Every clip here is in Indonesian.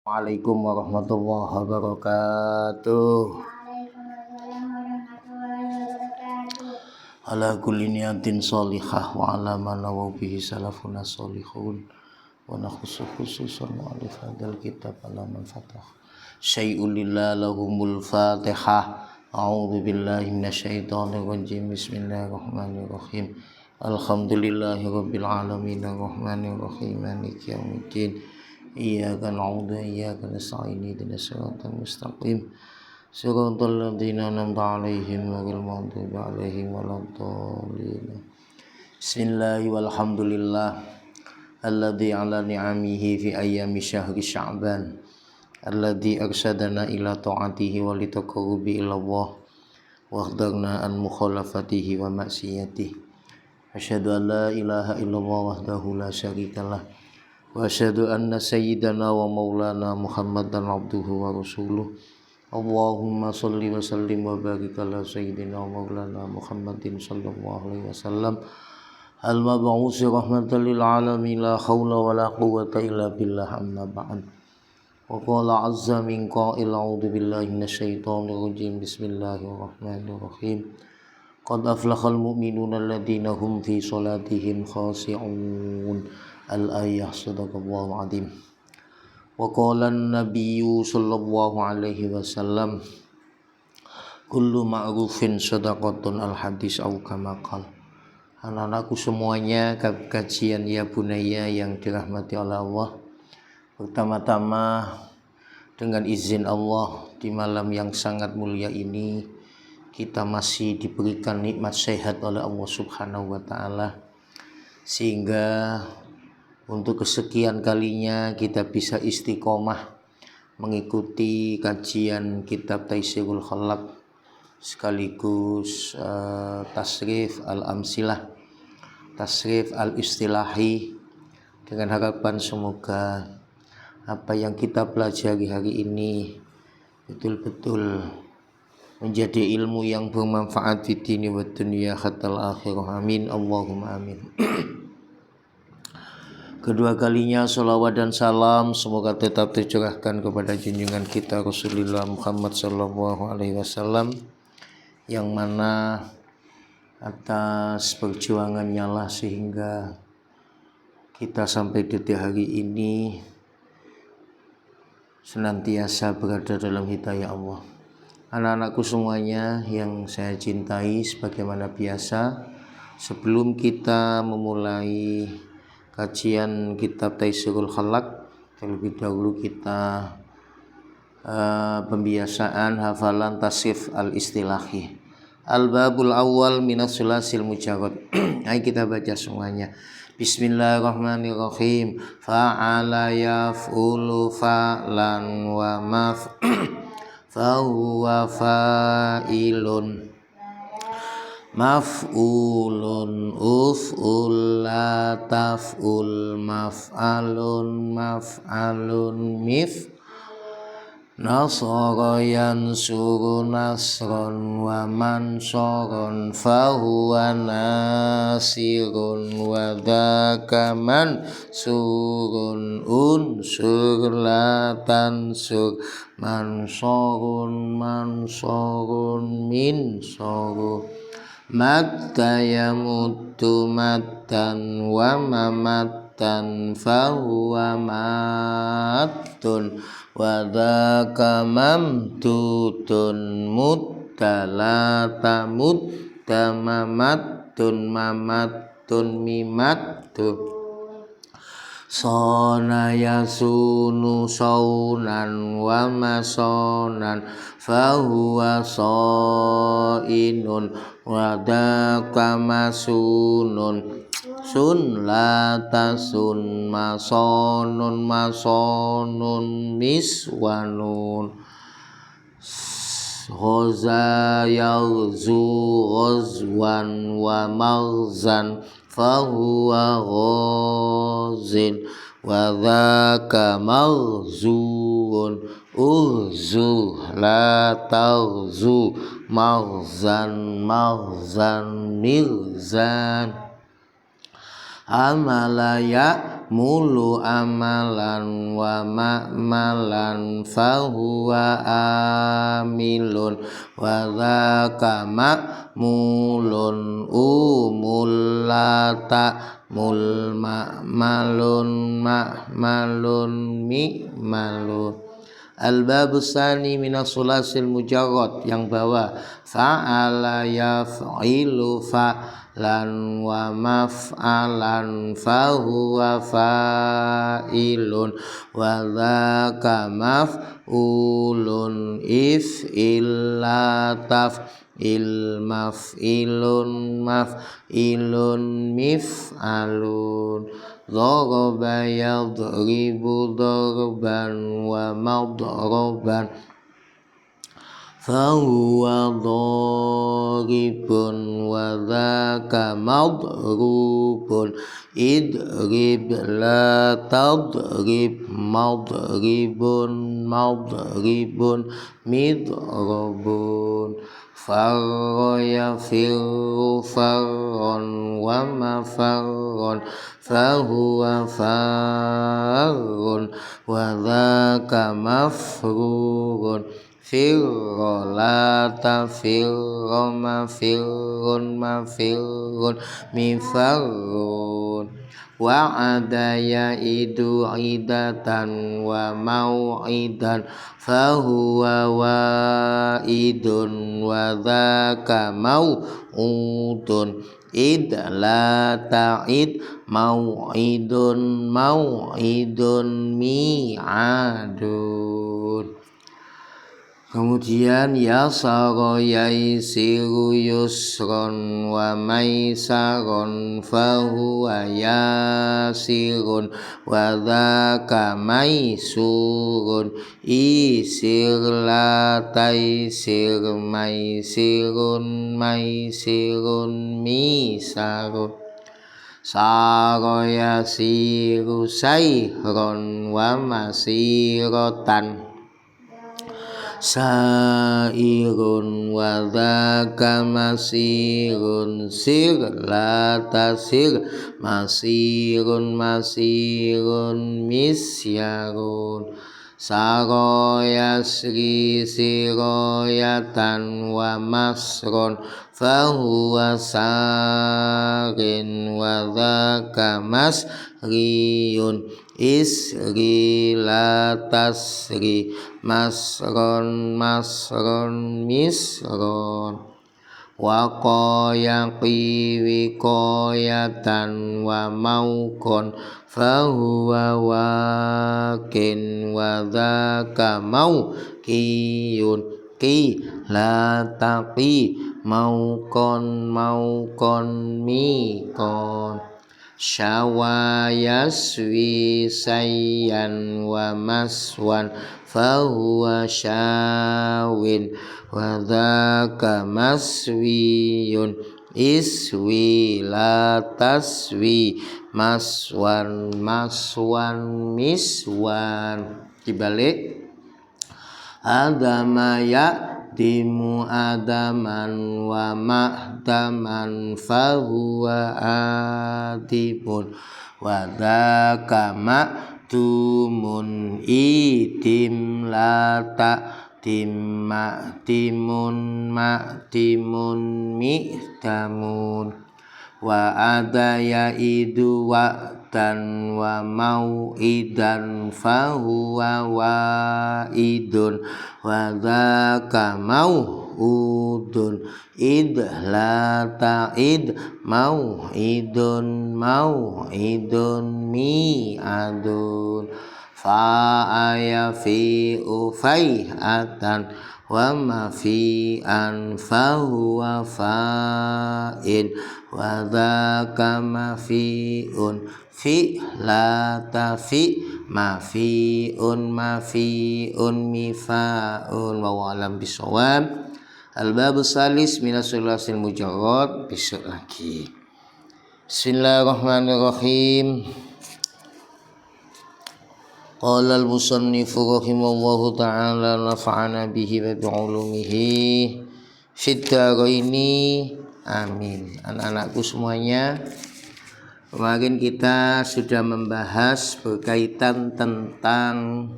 Waalaikumsalam warahmatullahi wabarakatuh. Ala kulli niyatin sholihah wa ala ma nawaw bihi salafuna sholihun wa nakhussu khususan mu'allif hadzal kitab ala man fatah syai'un lillah lahumul fatihah. A'udzu billahi minasyaitonir rajim. Bismillahirrahmanirrahim. Alhamdulillahi rabbil alamin arrahmanir rahim maliki yaumiddin. Iyyaka na'budu wa iyyaka nasta'in ihdinas siratal mustaqim siratal ladzina an'amta 'alaihim ghairil maghdubi 'alaihim waladdallin. Bismillahi walhamdulillah alladzi 'ala ni'amihi fi ayyami syahri sya'ban alladzi arsyadana ila ta'atihi wa litaqarrubi ila Allah wa akhdarna an mukhalafatihi wa ma'siyatihi. Asyhadu an la ilaha illallah wahdahu la syarikalah wa asyhadu anna sayyidana wa maulana Muhammadan abduhu wa rasuluh. Allahumma shalli wa sallim wa barik ala sayyidina wa maulana Muhammadin sallallahu alaihi wasallam al-mab'uts rahmatan lil alamin la haula wa la quwwata illa billah amma ba'd. Wa qala azza min qa'il a'udzu billahi minasyaitonir rajim. Bismillahirrahmanirrahim. Qad aflahal mu'minuna alladziina hum fi shalatihim khashi'un. Al-ayah. Sadaqallahu azim. Wa qala an-nabiyyu sallallahu alaihi wasallam kullu ma'rufin sadaqatun al-hadis au kama qala. Anak-anakku semuanya, kajian ya bunaya yang dirahmati oleh Allah. Pertama-tama dengan izin Allah, di malam yang sangat mulia ini kita masih diberikan nikmat sehat oleh Allah Subhanahu wa taala, sehingga untuk kesekian kalinya kita bisa istiqomah mengikuti kajian kitab Taisirul Khalaq sekaligus tasrif al-amsilah, tasrif al-istilahi, dengan harapan semoga apa yang kita pelajari hari ini betul-betul menjadi ilmu yang bermanfaat di dini wa dunya hatta akhirah. Amin Allahumma amin. Kedua kalinya salawat dan salam semoga tetap tercurahkan kepada junjungan kita Rasulullah Muhammad sallallahu alaihi wasallam, yang mana atas perjuangannya lah sehingga kita sampai detik hari ini senantiasa berada dalam hidayah Allah. Anak-anakku semuanya yang saya cintai, sebagaimana biasa sebelum kita memulai kajian kitab Taisirul Khalaq, terlebih dahulu kita pembiasaan hafalan tasrif al-istilahi. Al-babul awal minas sulasil mujarrad. Ayo kita baca semuanya. Bismillahirrahmanirrahim. Fa'ala yaf'ulu fa'lan wa maf fahuwa fa'ilun maf'ulun uf'ul la taf'ul maf'alun maf'alun mif nasara yansuru nasron wa mansoron fahuwa nasirun wa dhaka mansurun unsur la tansur mansorun mansorun minsorun matta yamuttu mattan wa mamattan fahuwa mattun wa dhaka mamtutun muttalata muttamattun mamattun mimattun sona yasunu saunan wa masonan fahuwa soinun wa dhaka masunun sun la tasun masonun masonun miswanun ghaza yaghzu ghazwan wa maghzan fahuwa ghazin wa dhaka maghzun uzu la taghzu maghzan maghzan mirzan amala ya'mulu amalan wa ma'malan fahuwa amilun wa dzaka ma'mulun umulata mul ma'malun mi'malun. Al-babus tsani minas sulasil mujarrad yang bawah fa'ala yaf'ilu fa'lan wa maf'alan fahuwa fa'ilun wa dzaka maf'ulun if'illa taf'il maf'ilun mif'alun. Daraba yadribu darban wa madroban fahuwa daribun wa dzaka madrubun idrib la tadrib madribun midrabun farra yafirru farran wa mafarran fahuwa farrun wa dzaka mafrurun firra la tafirra mafirrun mifarrun wa'ada ya'idu idatan wa mau'idan fahuwa wa'idun wa dzaka mau'udun id la ta'id mau'idun mi'adun. Kemudian yasara yaisiru yusron wa maisaron fahuwa yasirun wa dzaka maisurun isir la taisir maisirun misarun sara yasiru sayron wa masiratan sairun wa dzaka masirun sir la tasir masirun misyarun sara yasri sirayatan wa masron fahuwa sarin wa dzaka masriyun isri la tasri masron misron waqayaqi wiqayatan wa maukon fahuwa wakin wa dzaka mauqiyun qi la taqi maukon miqon syawa yaswi sayyan wa maswan fahuwa syawin wa dzaka maswiyun iswi la taswi maswan miswan. Dibalik adama ya'dimu adaman wa ma'daman fahuwa adimun wa dzaka ma'dumun idim la ta'dim ma'dimun mi'damun wa adaya idu wa'dan wa mau'idan fahuwa wa'idun wa dzaka mau'udun id la ta'id mau'idun mi'adun fa'aya fi'u fai'atan wa ma fi'an fahuwa fa'in wa dzaka mafi'un fi la tafi mafi'un mifa'un wa alam bisawab. Al-bab salis minas sulasil mujarrad. Besok lagi. Bismillahirrahmanirrahim. Qala al-musannifu rahimahullahu ta'ala nafa'ana bihi wa bi'ulumihi fid dharaini amin. Anak-anakku semuanya, Kemarin kita sudah membahas berkaitan tentang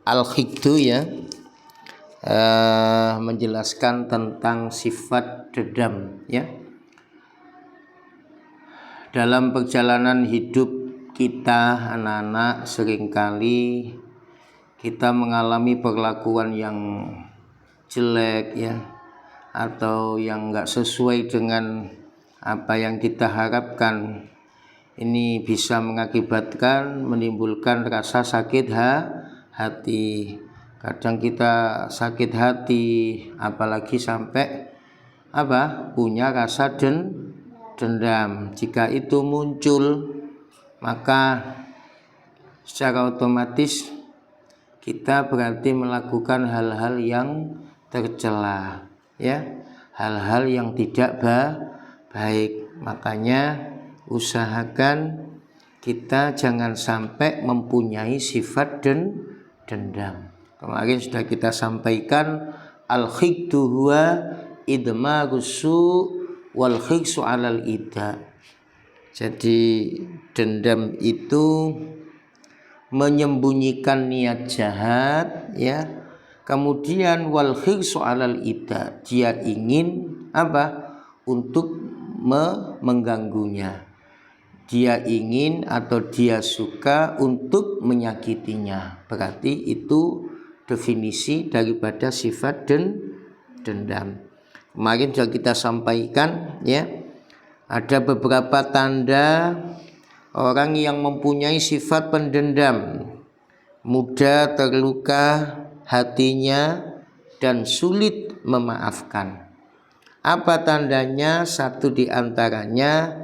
al-hiqdu ya, menjelaskan tentang sifat dendam ya. Dalam perjalanan hidup kita anak-anak seringkali kita mengalami perlakuan yang jelek ya, atau yang enggak sesuai dengan apa yang kita harapkan. Ini bisa mengakibatkan menimbulkan rasa sakit hati. Kadang kita sakit hati, apalagi sampai punya rasa dendam. Jika itu muncul, maka secara otomatis kita berarti melakukan hal-hal yang tercela ya, hal-hal yang tidak baik. Makanya usahakan kita jangan sampai mempunyai sifat dendam. Kemarin sudah kita sampaikan al-hiqdu huwa idmarusu wal hiqsu alal ida. Jadi dendam itu menyembunyikan niat jahat ya. Kemudian wal hiqsu alal ida, dia ingin untuk mengganggunya. Dia ingin atau dia suka untuk menyakitinya. Berarti itu definisi daripada sifat dendam. Kemarin sudah kita sampaikan ya, ada beberapa tanda orang yang mempunyai sifat pendendam: mudah terluka hatinya dan sulit memaafkan. Apa tandanya? Satu di antaranya,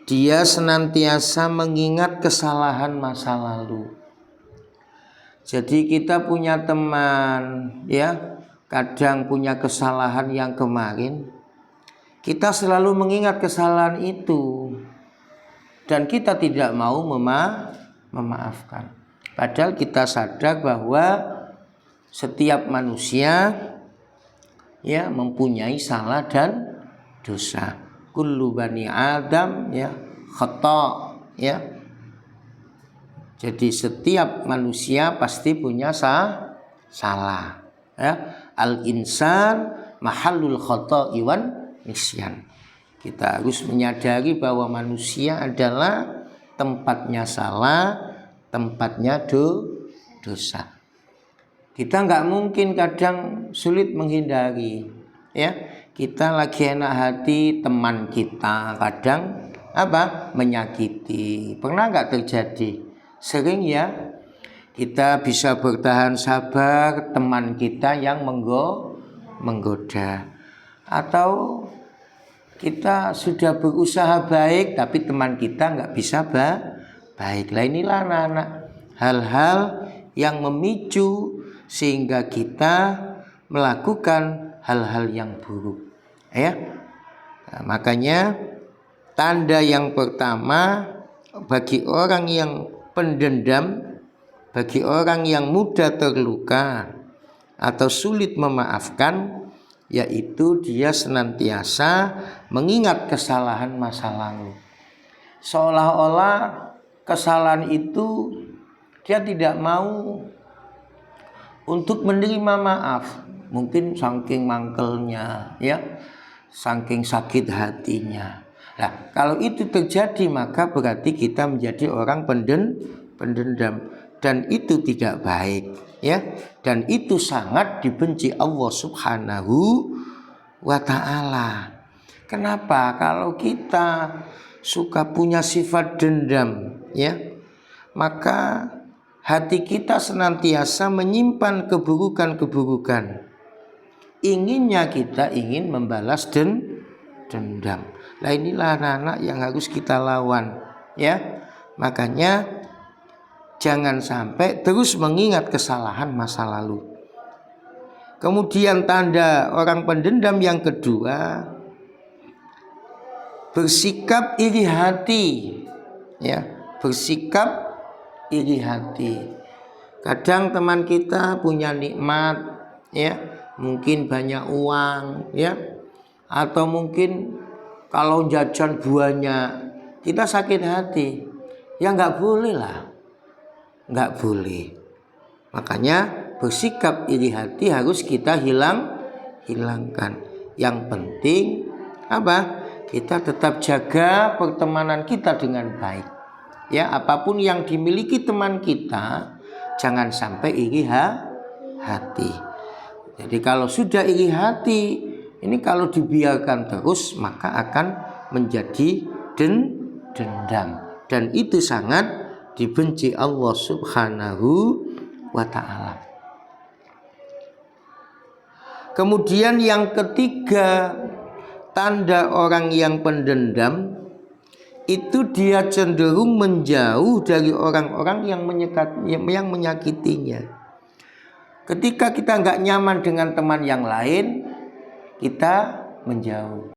dia senantiasa mengingat kesalahan masa lalu. Jadi kita punya teman ya, kadang punya kesalahan yang kemarin, kita selalu mengingat kesalahan itu dan kita tidak mau memaafkan. Padahal kita sadar bahwa setiap manusia ya mempunyai salah dan dosa. Kullu bani Adam ya khata ya. Jadi setiap manusia pasti punya salah ya. Al insan mahallul khata'i wan nisyan. Kita harus menyadari bahwa manusia adalah tempatnya salah, tempatnya dosa. Kita nggak mungkin, kadang sulit menghindari ya. Kita lagi enak hati, teman kita kadang menyakiti. Pernah nggak terjadi? Sering ya. Kita bisa bertahan sabar, teman kita yang menggoda. Atau kita sudah berusaha baik tapi teman kita nggak bisa baik. Lah inilah anak-anak, hal-hal yang memicu sehingga kita melakukan hal-hal yang buruk ya. Nah, makanya tanda yang pertama bagi orang yang pendendam, bagi orang yang mudah terluka atau sulit memaafkan, yaitu dia senantiasa mengingat kesalahan masa lalu. Seolah-olah kesalahan itu dia tidak mau untuk menerima maaf. Mungkin saking mangkelnya ya, saking sakit hatinya. Nah, kalau itu terjadi maka berarti kita menjadi orang pendendam dan itu tidak baik ya, dan itu sangat dibenci Allah Subhanahu wa taala. Kenapa? Kalau kita suka punya sifat dendam ya, maka hati kita senantiasa menyimpan keburukan-keburukan. Inginnya kita ingin membalas dendam. Nah inilah anak-anak yang harus kita lawan ya. Makanya jangan sampai terus mengingat kesalahan masa lalu. Kemudian tanda orang pendendam yang kedua, bersikap iri hati ya, bersikap iri hati. Kadang teman kita punya nikmat ya, mungkin banyak uang ya, atau mungkin Kalau jajan buahnya kita sakit hati, ya nggak boleh lah, nggak boleh. Makanya bersikap iri hati harus kita hilangkan. Yang penting apa? Kita tetap jaga pertemanan kita dengan baik. Ya, apapun yang dimiliki teman kita, jangan sampai iri hati. Jadi kalau sudah iri hati, ini kalau dibiarkan terus maka akan menjadi dendam, dan itu sangat dibenci Allah Subhanahu wa ta'ala. Kemudian yang ketiga, tanda orang yang pendendam itu dia cenderung menjauh dari orang-orang yang menyakitinya. Ketika kita nggak nyaman dengan teman yang lain, kita menjauh.